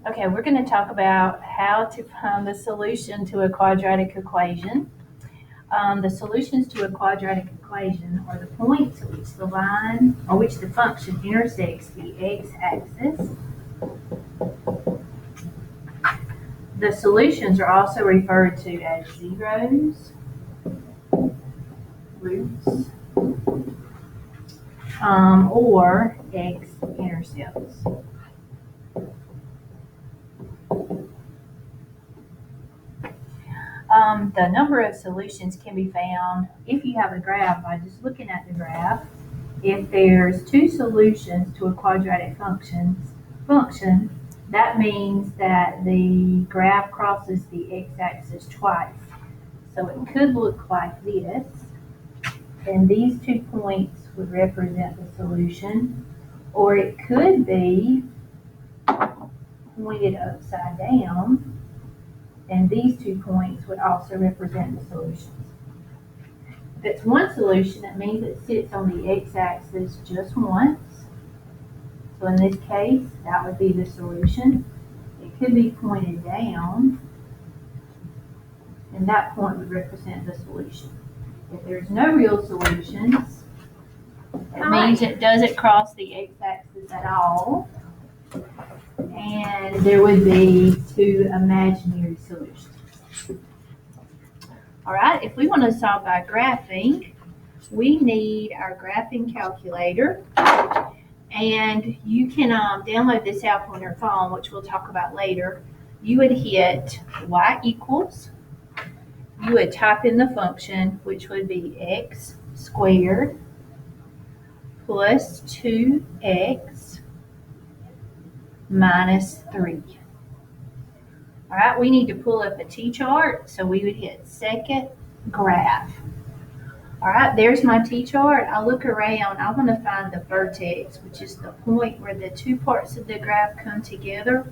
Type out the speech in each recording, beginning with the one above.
Okay, we're going to talk about how to find the solution to a quadratic equation. The solutions to a quadratic equation are the points at which the line or which the function intersects the x-axis. The solutions are also referred to as zeros, roots, or x-intercepts. The number of solutions can be found if you have a graph by just looking at the graph. If there's two solutions to a quadratic function, that means that the graph crosses the x-axis twice. So it could look like this, and these 2 points would represent the solution, or it could be pointed upside down, and these 2 points would also represent the solutions. If it's one solution, it means it sits on the x-axis just once. So in this case, that would be the solution. It could be pointed down, and that point would represent the solution. If there's no real solutions, it means it doesn't cross the x-axis at all, and there would be 2 imaginary solutions. All right, if we want to solve by graphing, we need our graphing calculator, and you can download this app on your phone, which we'll talk about later. You would hit y equals, you would type in the function, which would be x squared plus 2x minus 3. All right, we need to pull up a t-chart, so we would hit second graph. All right, there's my t-chart. I look around, I want to find the vertex, which is the point where the 2 parts of the graph come together.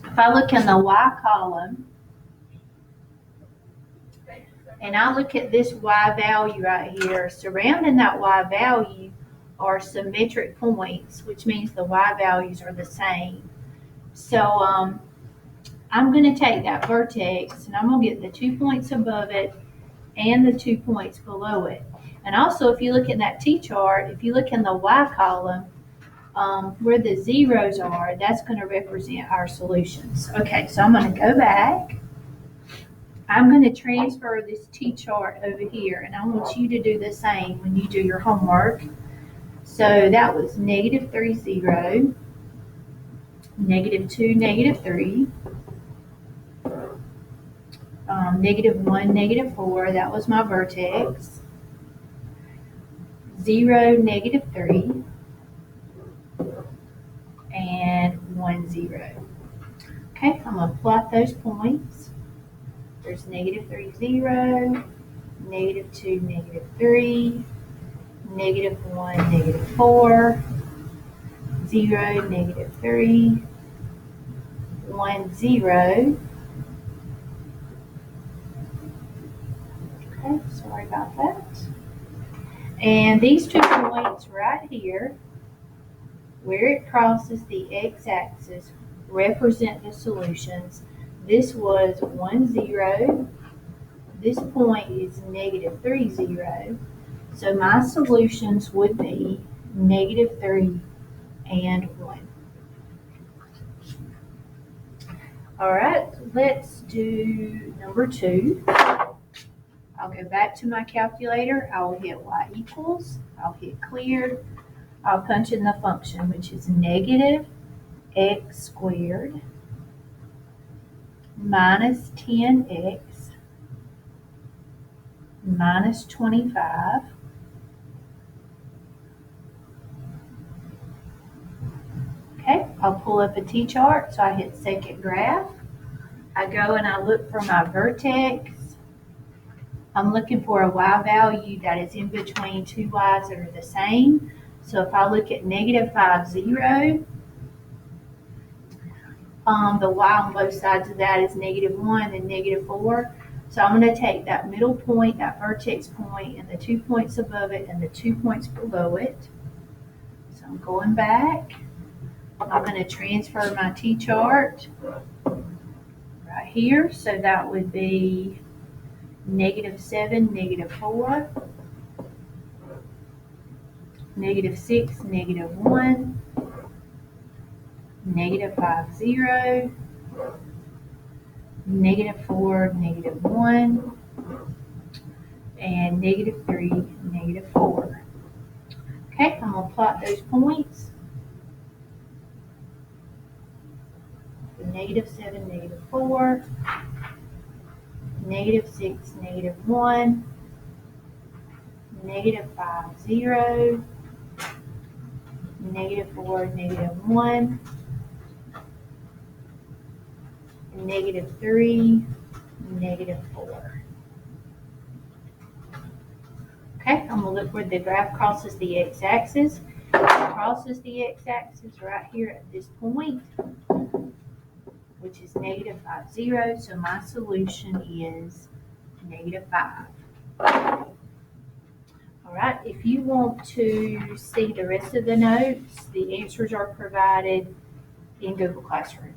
If I look in the y column, and I look at this y value right here, surrounding that y value are symmetric points, which means the y values are the same. So I'm going to take that vertex, and I'm going to get the 2 points above it and the 2 points below it. And also, if you look in that t-chart, if you look in the y column, where the zeros are, that's going to represent our solutions. Okay, so I'm going to go back. I'm going to transfer this t-chart over here, and I want you to do the same when you do your homework. So that was negative 3, 0, negative 2, negative 3, negative 1, negative 4, that was my vertex, 0, negative 3, and 1, 0. Okay, I'm going to plot those points. There's negative 3, 0, negative 2, negative 3, negative 1, negative 4, 0, negative 3, 1, 0. Okay, sorry about that. And these 2 points right here, where it crosses the x-axis, represent the solutions. This was 1, 0. This point is negative 3, 0. So my solutions would be negative 3 and 1. All right, let's do number 2. I'll go back to my calculator. I will hit y equals. I'll hit clear. I'll punch in the function, which is negative x squared minus 10x minus 25. Okay, I'll pull up a t-chart. So I hit second graph. I go and I look for my vertex. I'm looking for a y value that is in between 2 y's that are the same. So if I look at negative 5, 0, the y on both sides of that is negative 1 and negative 4. So I'm going to take that middle point, that vertex point, and the 2 points above it and the 2 points below it. So I'm going back. I'm going to transfer my t-chart right here. So that would be -7, -4, -6, -1, -5, 0, -4, -1, and -3, -4. Okay, I'm going to plot those points. -7, -4, -6, -1, -5, 0, -4, -1, -3, -4. Okay, I'm going to look where the graph crosses the x-axis. It crosses the x-axis right here at this point, which is -5, 0. So my solution is -5. All right, if you want to see the rest of the notes, the answers are provided in Google Classroom.